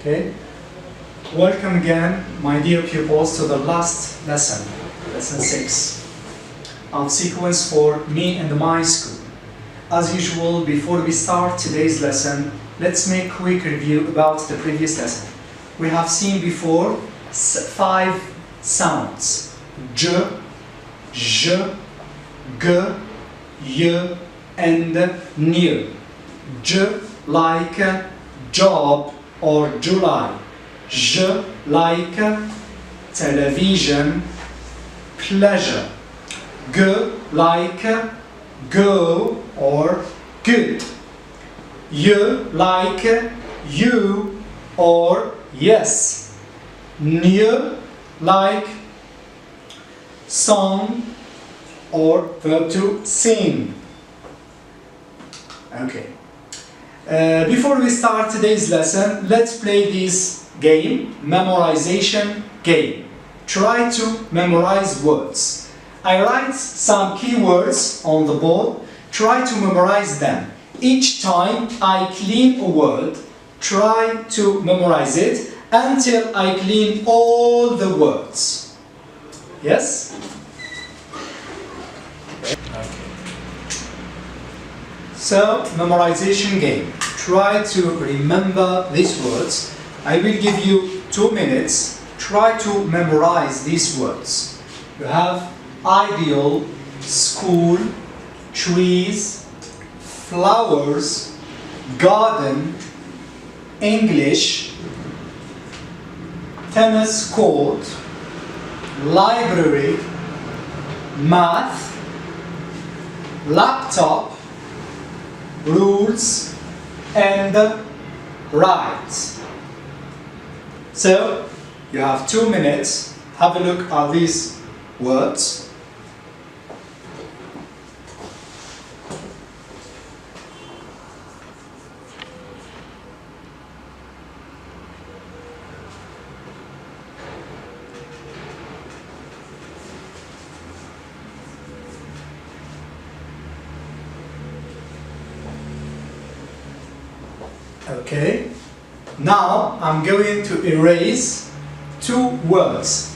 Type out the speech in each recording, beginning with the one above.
Okay. Welcome again, my dear pupils, to the last lesson, lesson 6 of sequence for me and my school. As usual, before we start today's lesson, let's make a quick review about the previous lesson. We have seen before 5 sounds: j, j, g, y, and n. J like job or July. J like television, pleasure. G like go or good. Y like you or yes. N like song or verb to sing. Okay. Before we start today's lesson, let's play this game, memorization game. Try to memorize words. I write some keywords on the board. Try to memorize them. Each time I clean a word, try to memorize it until I clean all the words. Yes? So, memorization game. Try to remember these words. I will give you 2 minutes. Try to memorize these words. You have ideal, school, trees, flowers, garden, English, tennis court, library, math, laptop, rules, and rights. So, you have 2 minutes. Have a look at these words. Okay, now I'm going to erase 2 words.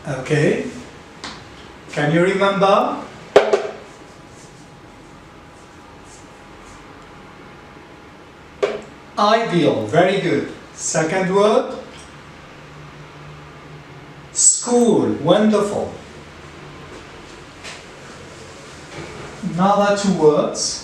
Okay. Can you remember? Ideal, very good. Second word? School, wonderful. Another 2 words.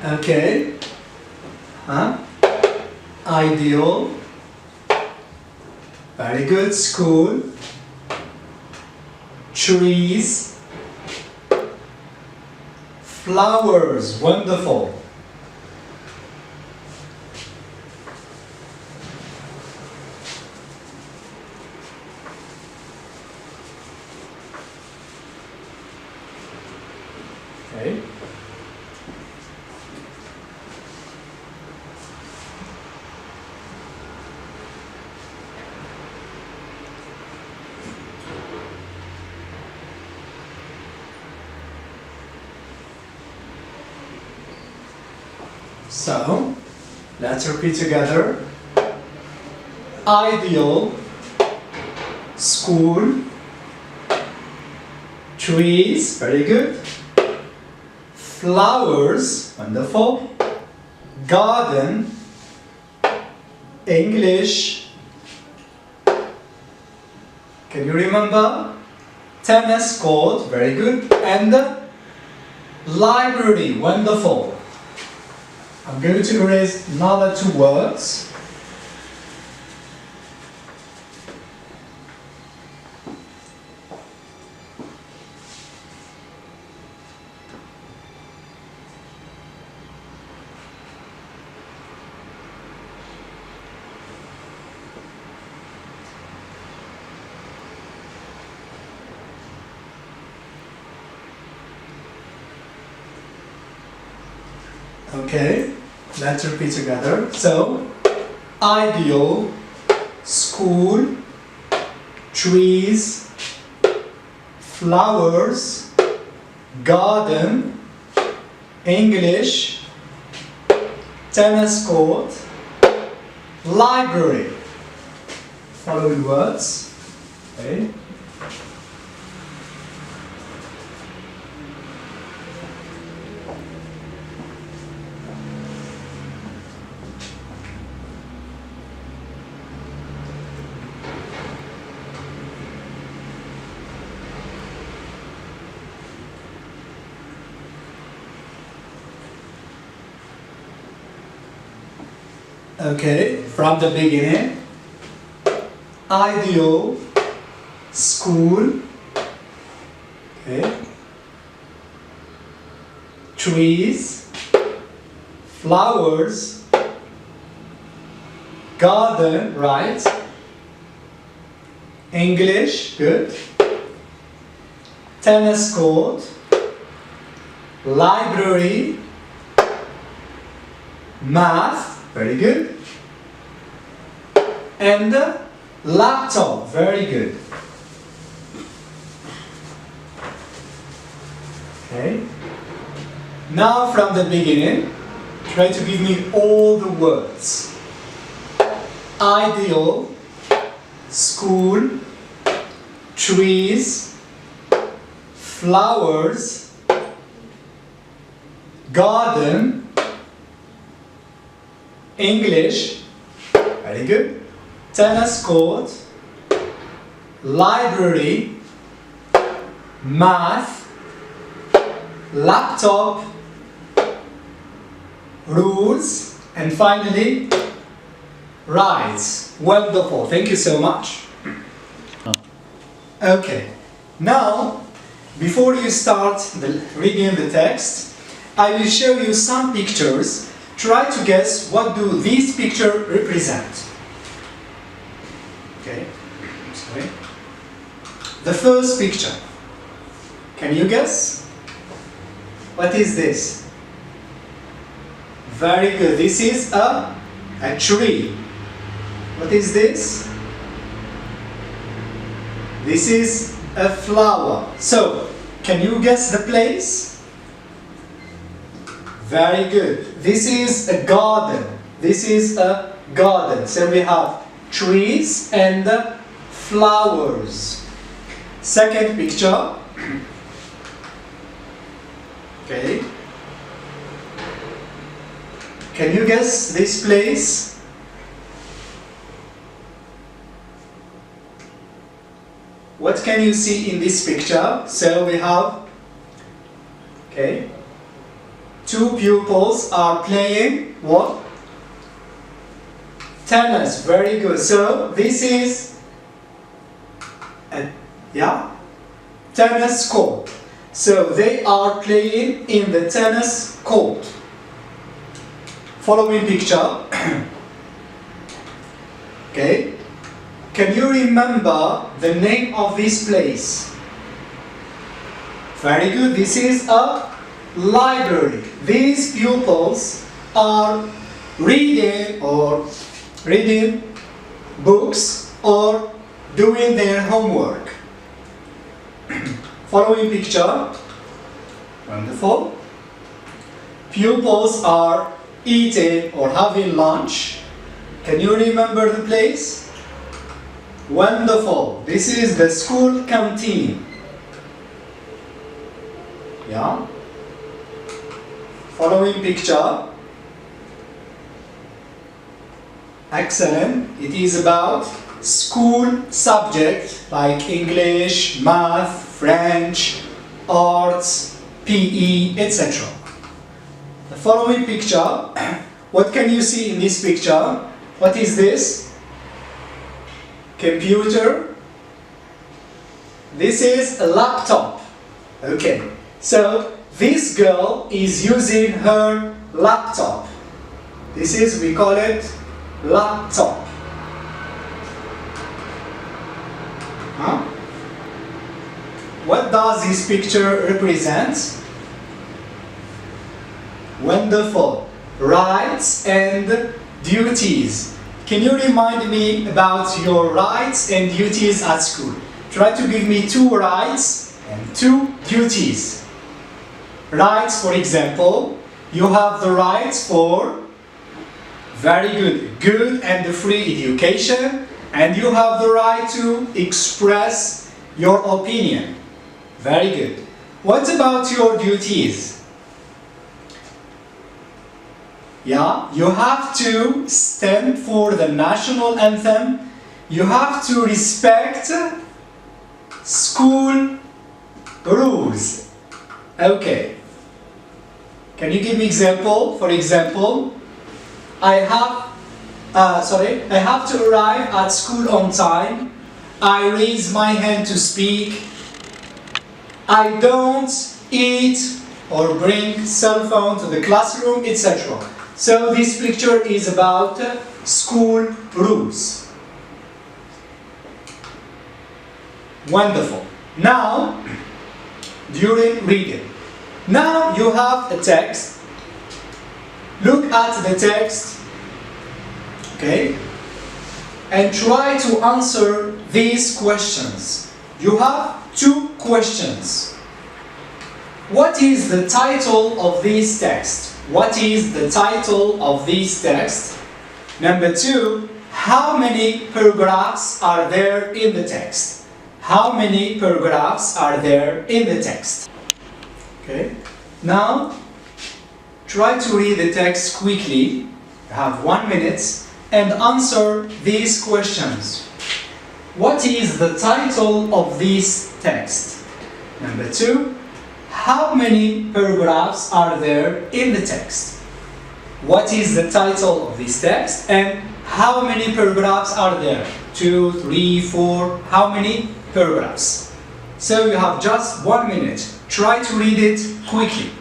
Okay. Ideal. Very good. School. Trees. Flowers. Wonderful. Okay. So, let's repeat together. Ideal, school, trees, very good, flowers, wonderful, garden, English, can you remember? Tennis court, very good, and library, wonderful. I'm going to erase another 2 words. Okay, let's repeat together. So, ideal, school, trees, flowers, garden, English, tennis court, library. Following words. Okay. Okay, from the beginning. Ideal, school, okay, trees, flowers, garden, right, English, good, tennis court, library, math, very good, and laptop, very good. Okay. Now from the beginning, try to give me all the words. Ideal, school, trees, flowers, garden, English, very good. Tennis court, library, math, laptop, rules, and finally, rides. Wonderful, thank you so much. Okay, now, before you start reading the text, I will show you some pictures. Try to guess what do these pictures represent. Okay, sorry. The first picture. Can you guess? What is this? Very good. This is a tree. What is this? This is a flower. So, can you guess the place? Very good. This is a garden. This is a garden. So we have trees and flowers. Second picture. Okay. Can you guess this place? What can you see in this picture? So we have, okay, two pupils are playing what? Tennis, very good. So this is a tennis court. So they are playing in the tennis court. Following picture. Okay. Can you remember the name of this place? Very good. This is a library. These pupils are reading books or doing their homework. Following picture. Wonderful. Pupils are eating or having lunch. Can you remember the place? Wonderful. This is the school canteen. Yeah. Following picture. Excellent. It is about school subject like English, math, French, arts, PE, etc. The following picture. What can you see in this picture? What is this? Computer. This is a laptop. Okay. So this girl is using her laptop. This is, we call it laptop. Huh? What does this picture represent? Wonderful. Rights and duties. Can you remind me about your rights and duties at school? Try to give me 2 rights and 2 duties. Rights, for example, you have the rights for very good and free education, and you have the right to express your opinion. Very good. What about your duties? Yeah, you have to stand for the national anthem. You have to respect school rules. Okay. Can you give me example? For example, I have to arrive at school on time. I raise my hand to speak. I don't eat or bring cell phone to the classroom, etc. So this picture is about school rules. Wonderful. Now, during reading. Now you have a text. Look at the text, okay, and try to answer these questions. You have 2 questions. What is the title of this text? What is the title of this text? Number 2, how many paragraphs are there in the text? How many paragraphs are there in the text? Okay, now try to read the text quickly. You have 1 minute and answer these questions. What is the title of this text? Number 2, how many paragraphs are there in the text? What is the title of this text and how many paragraphs are there? 2, 3, 4, how many paragraphs? So you have just 1 minute. Try to read it quickly.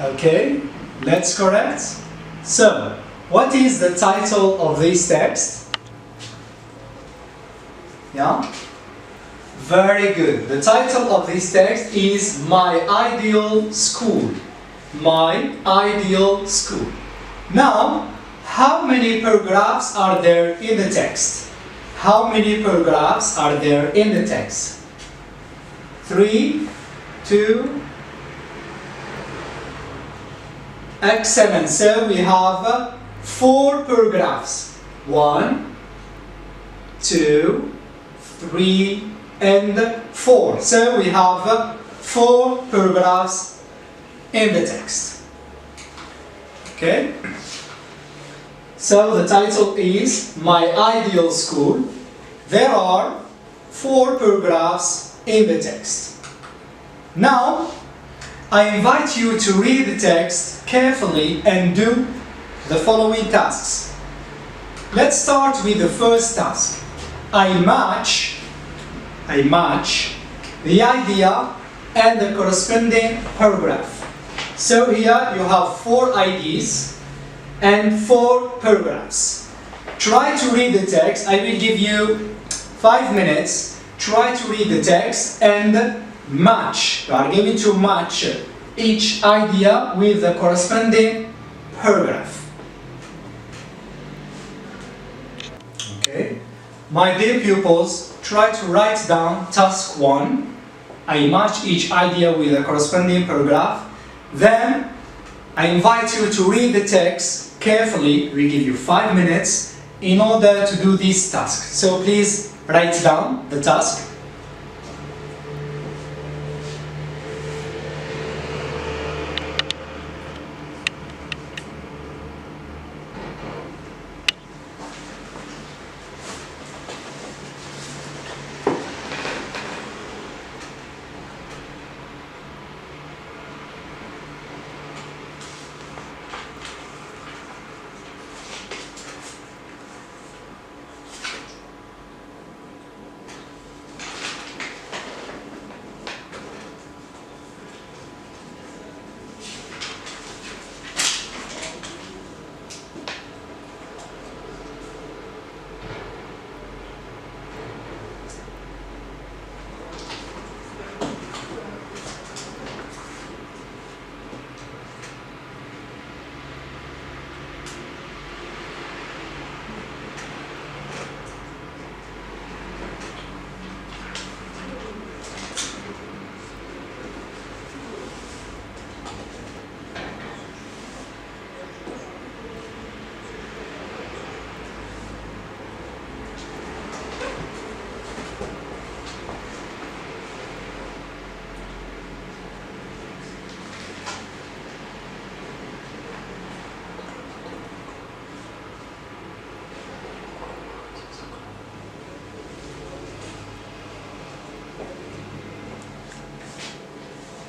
Okay, let's correct. So, what is the title of this text? Yeah? Very good. The title of this text is My Ideal School. My Ideal School. Now, how many paragraphs are there in the text? How many paragraphs are there in the text? 3, 2, excellent. So we have 4 paragraphs. 1, 2, 3, and 4. So we have 4 paragraphs in the text. Okay? So the title is My Ideal School. There are 4 paragraphs in the text. Now, I invite you to read the text carefully and do the following tasks. Let's start with the first task. I match the idea and the corresponding paragraph. So here you have 4 IDs and 4 paragraphs. Try to read the text. I will give you 5 minutes. Try to read the text and match. You are given to match each idea with the corresponding paragraph. Okay. My dear pupils, try to write down task 1. I match each idea with the corresponding paragraph. Then I invite you to read the text carefully. We give you 5 minutes in order to do this task. So please write down the task.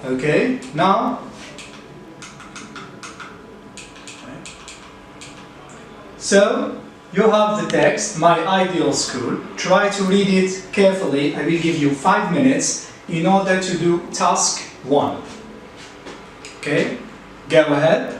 Okay, now so you have the text, my ideal school. Try to read it carefully. I will give you 5 minutes in order to do task 1. Okay, go ahead.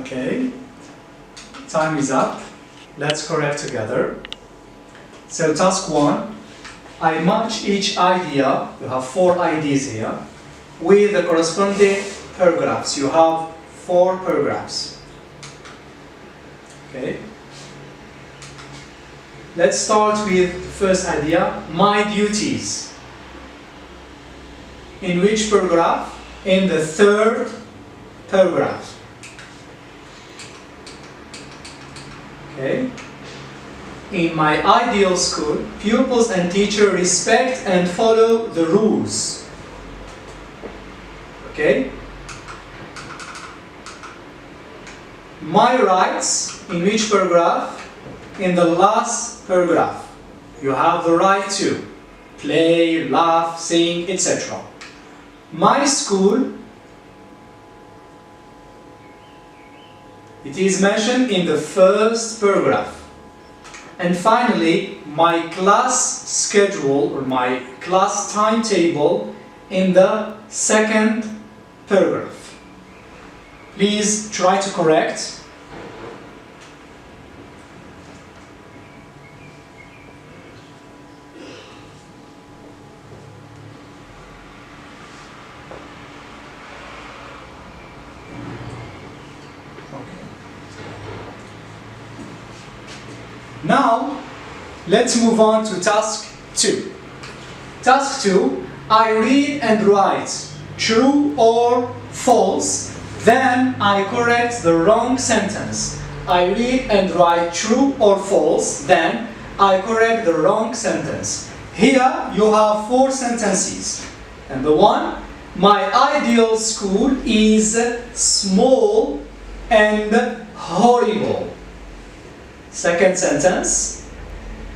Okay, time is up. Let's correct together. So task 1, I match each idea, you have 4 ideas here, with the corresponding paragraphs. You have 4 paragraphs. Okay. Let's start with the first idea, my duties. In which paragraph? In the 3rd paragraph. Okay. In my ideal school, pupils and teachers respect and follow the rules. Okay. My rights, in which paragraph? In the last paragraph. You have the right to play, laugh, sing, etc. My school, it is mentioned in the 1st paragraph. And finally, my class schedule or my class timetable in the 2nd paragraph. Please try to correct. Now, let's move on to task 2. Task 2, I read and write true or false, then I correct the wrong sentence. I read and write true or false, then I correct the wrong sentence. Here you have 4 sentences. Number 1, my ideal school is small and horrible. Second sentence,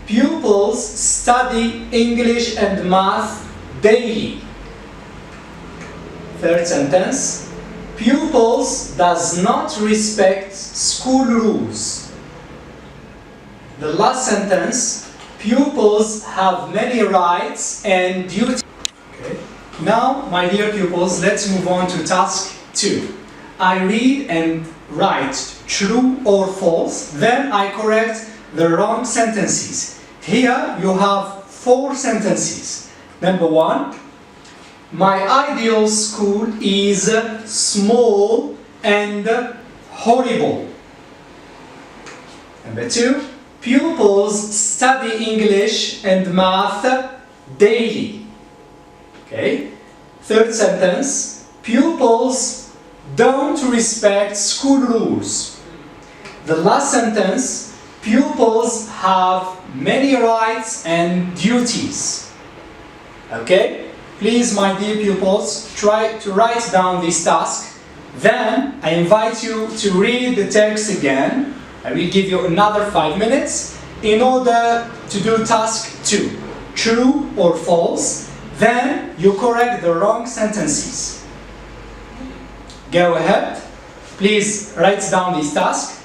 pupils study English and math daily. Third sentence, pupils does not respect school rules. The last sentence, pupils have many rights and duties. Okay. Now, my dear pupils, let's move on to task 2. I read and write true or false, then I correct the wrong sentences. Here you have 4 sentences. Number 1, my ideal school is small and horrible. Number 2, pupils study English and math daily. Okay. Third sentence, pupils don't respect school rules. The last sentence, pupils have many rights and duties. Okay? Please, my dear pupils, try to write down this task. Then I invite you to read the text again. I will give you another 5 minutes in order to do task 2, true or false. Then you correct the wrong sentences. Go ahead. Please write down this task.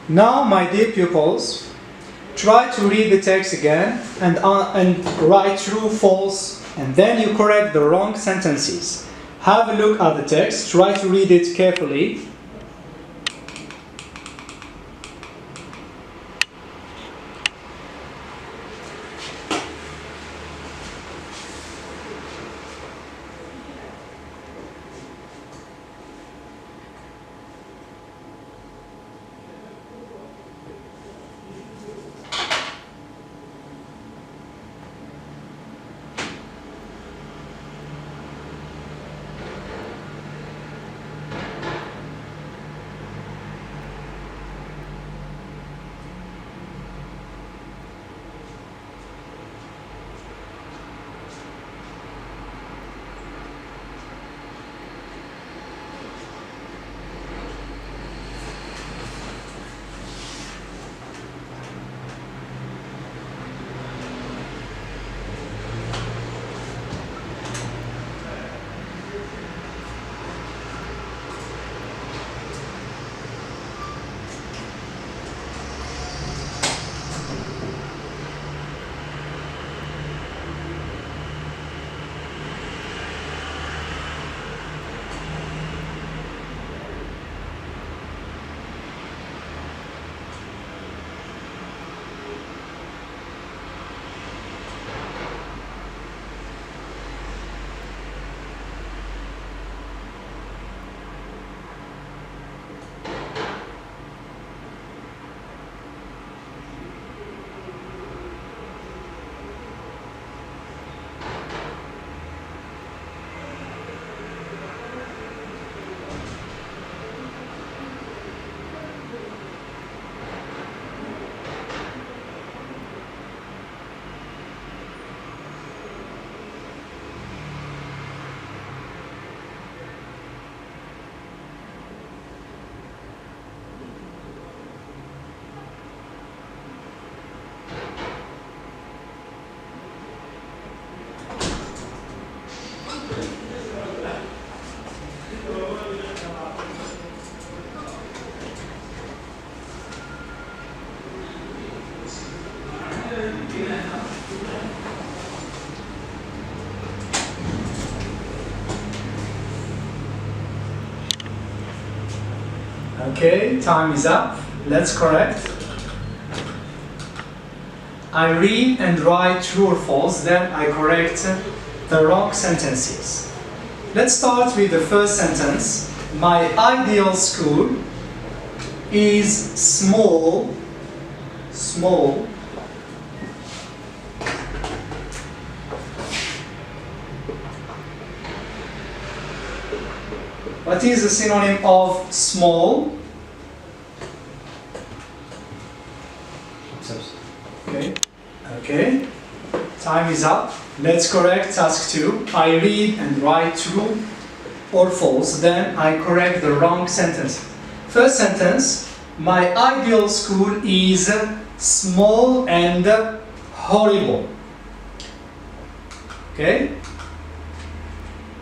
Now, my dear pupils, try to read the text again and write true, false, and then you correct the wrong sentences. Have a look at the text, try to read it carefully. Okay, time is up. Let's correct. I read and write true or false, then I correct the wrong sentences. Let's start with the first sentence. My ideal school is small. What is the synonym of small? Okay. Time is up. Let's correct task 2. I read and write true or false, then I correct the wrong sentence. First sentence, my ideal school is small and horrible. Okay?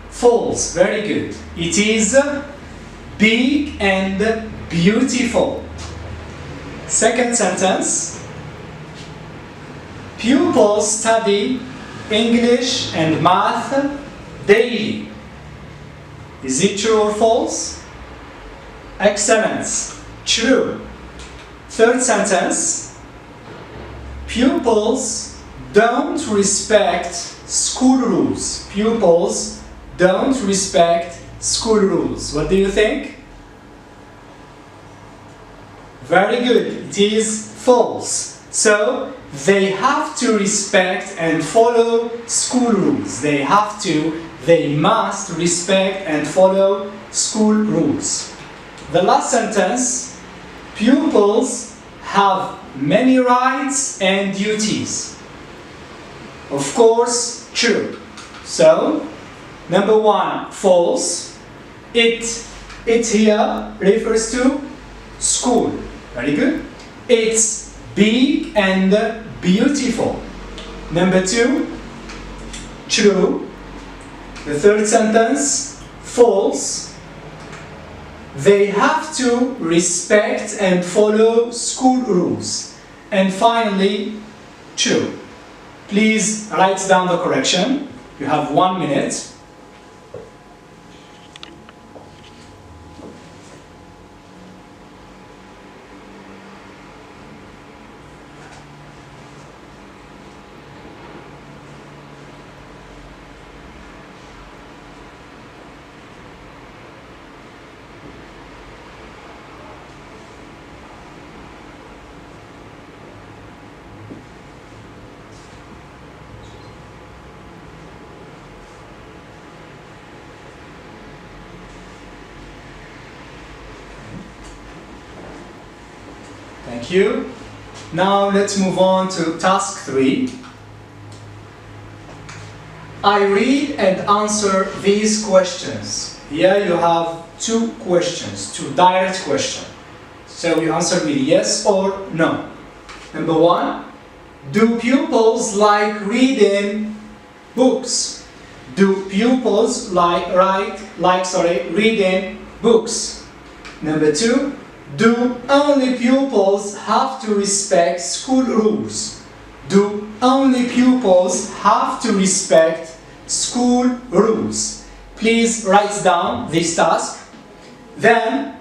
False, very good. It is big and beautiful. Second sentence, pupils study English and math daily. Is it true or false? Excellent. True. Third sentence, pupils don't respect school rules. Pupils don't respect school rules. What do you think? Very good. It is false. So, they have to respect and follow school rules. They must respect and follow school rules. The last sentence, pupils have many rights and duties. Of course, true. So, number 1, false. It here refers to school. Very good. It's big and beautiful. Number 2, true. The third sentence, false. They have to respect and follow school rules. And finally, true. Please write down the correction. You have 1 minute. Thank you. Now let's move on to task 3. I read and answer these questions. Here you have 2 questions, 2 direct questions. So you answer with yes or no. Number 1, do pupils like reading books? Do pupils reading books? Number 2, do only pupils have to respect school rules? Do only pupils have to respect school rules? Please write down this task. Then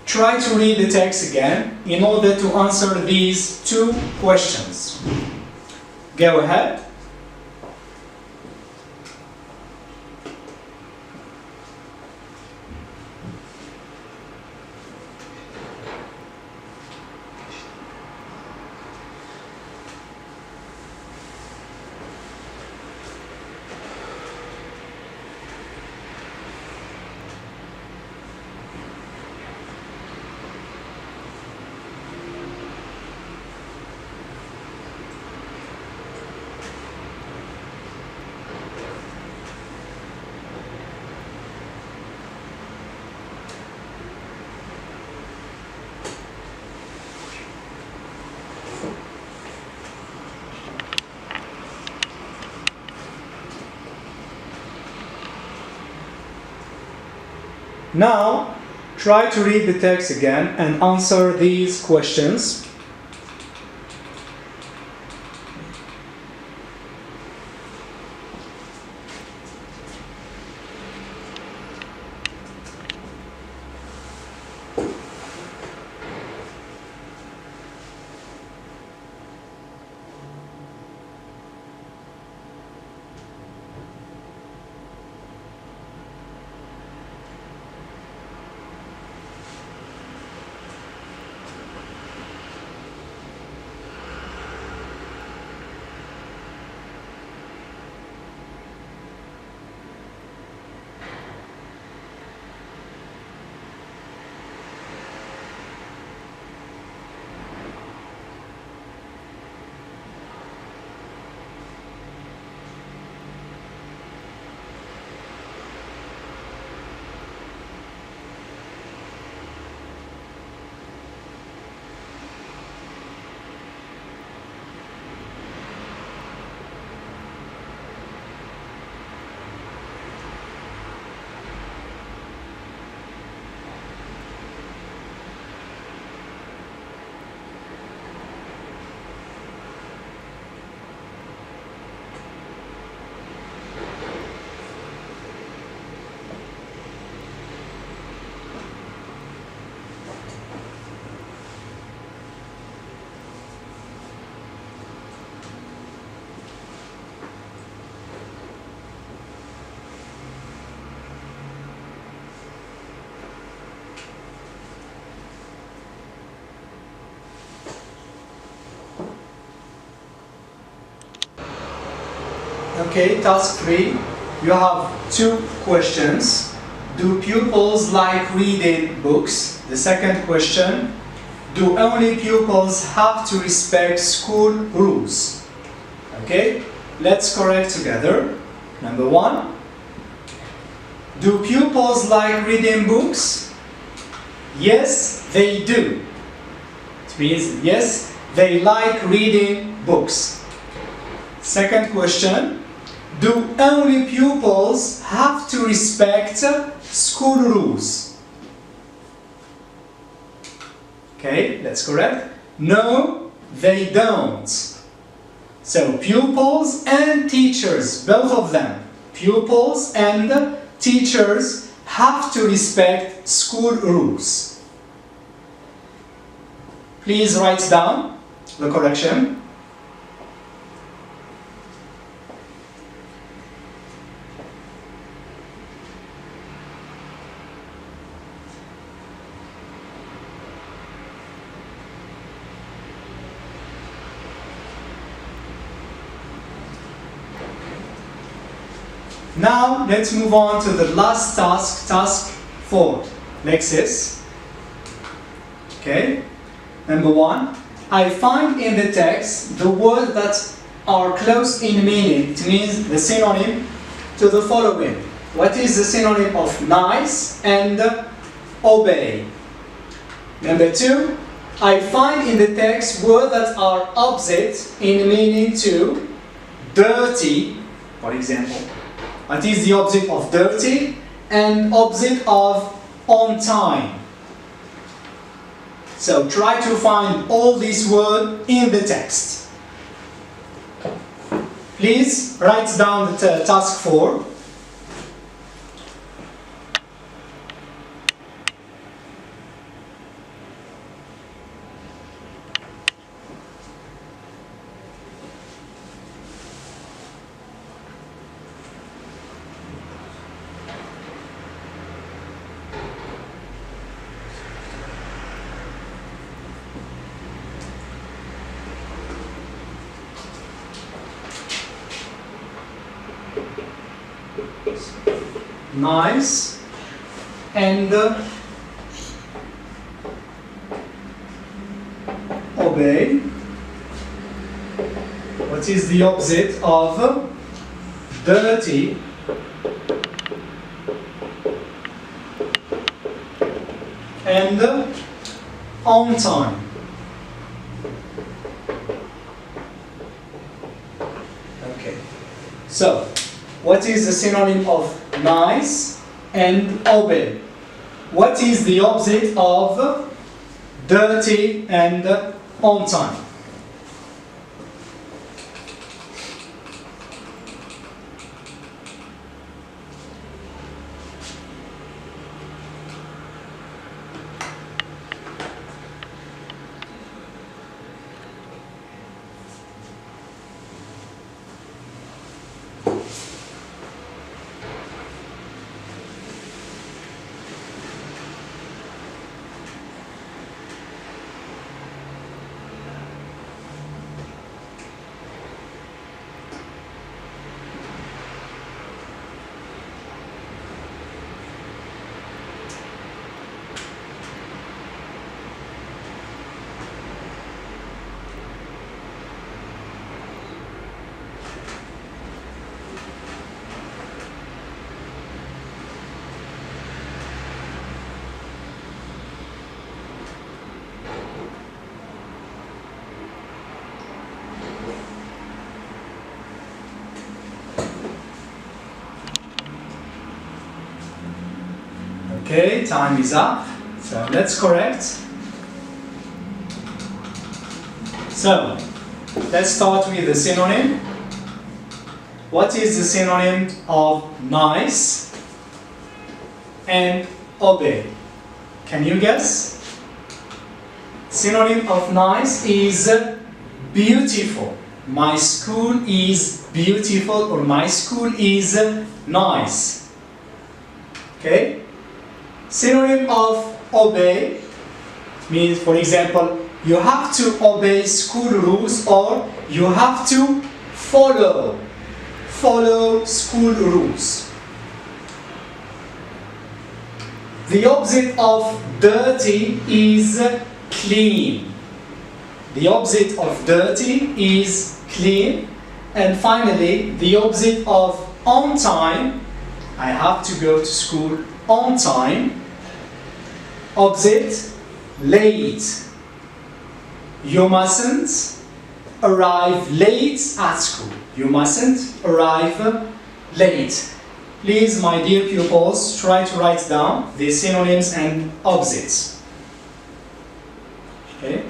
try to read the text again in order to answer these 2 questions. Go ahead. Now, try to read the text again and answer these questions. Okay, task 3. You have 2 questions. Do pupils like reading books? The second question. Do only pupils have to respect school rules? Okay, let's correct together. Number 1. Do pupils like reading books? Yes, they do. It means yes, they like reading books. Second question. Do only pupils have to respect school rules? Okay, that's correct. No, they don't. So pupils and teachers, both of them, pupils and teachers have to respect school rules. Please write down the correction. Now let's move on to the last task, task 4. Lexis. Okay. Number 1. I find in the text the words that are close in meaning. It means the synonym to the following. What is the synonym of nice and obey? Number 2. I find in the text words that are opposite in meaning to dirty, for example. What is the opposite of dirty and opposite of on time? So try to find all these words in the text. Please write down the task 4. Nice and obey. What is the opposite of dirty and on time? Okay, so what is the synonym of nice and obey? What is the opposite of dirty and on time? Okay, time is up. So let's correct. So let's start with the synonym. What is the synonym of nice and obey? Can you guess? Synonym of nice is beautiful. My school is beautiful, or my school is nice. Okay? Synonym of obey means, for example, you have to obey school rules, or you have to follow follow school rules. The opposite of dirty is clean. The opposite of dirty is clean. And finally, the opposite of on time, I have to go to school on time. Opposite, late. You mustn't arrive late at school. You mustn't arrive late. Please, my dear pupils, try to write down the synonyms and opposites. Okay?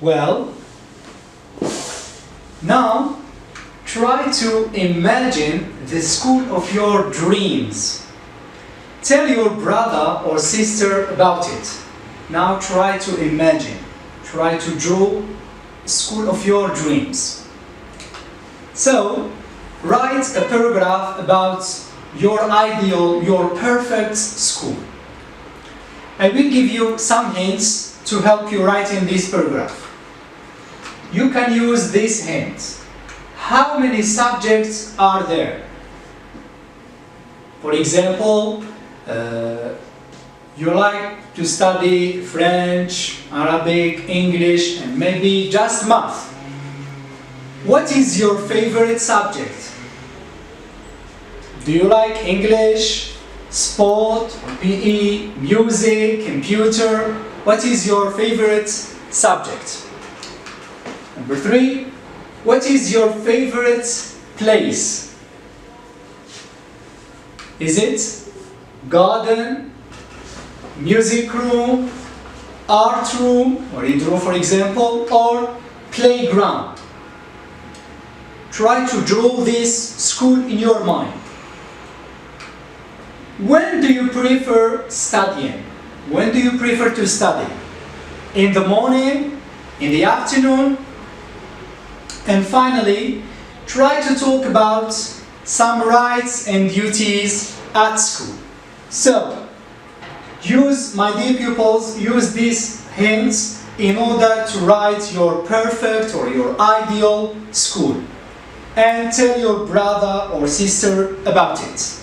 Well, now try to imagine the school of your dreams. Tell your brother or sister about it. Now try to imagine, try to draw the school of your dreams. So, write a paragraph about your ideal, your perfect school. I will give you some hints to help you write in this paragraph. You can use these hints. How many subjects are there? For example, you like to study French, Arabic, English, and maybe just math. What is your favorite subject? Do you like English, sport, PE, music, computer? What is your favorite subject? Number 3, what is your favorite place? Is it garden, music room, art room, or indoor for example, or playground? Try to draw this school in your mind. When do you prefer studying? When do you prefer to study? In the morning? In the afternoon? And finally, try to talk about some rights and duties at school. So, use, my dear pupils, use these hints in order to write your perfect or your ideal school. And tell your brother or sister about it.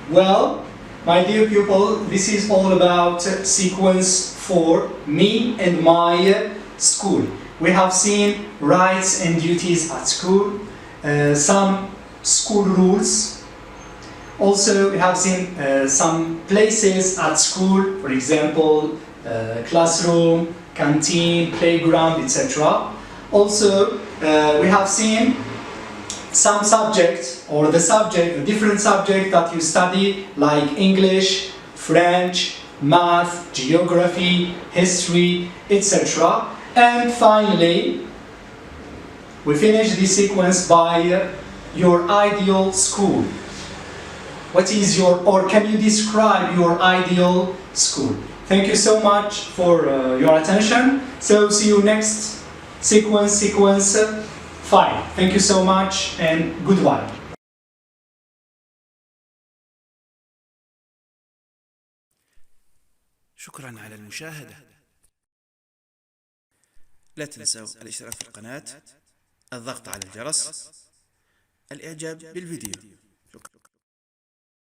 Well, my dear pupil, this is all about sequence for me and my school. We have seen rights and duties at school, some school rules. Also, we have seen some places at school, for example, classroom, canteen, playground, etc. Also, we have seen some subject or the different subject that you study, like English, French, math, geography, history, etc. And finally, we finish this sequence by your ideal school. What is your, or can you describe your ideal school? Thank you so much for your attention. So see you next sequence 5. Thank you so much and goodbye. شكرا على المشاهدة. لا تنسوا الاشتراك في القناة، الضغط على الجرس، الإعجاب بالفيديو.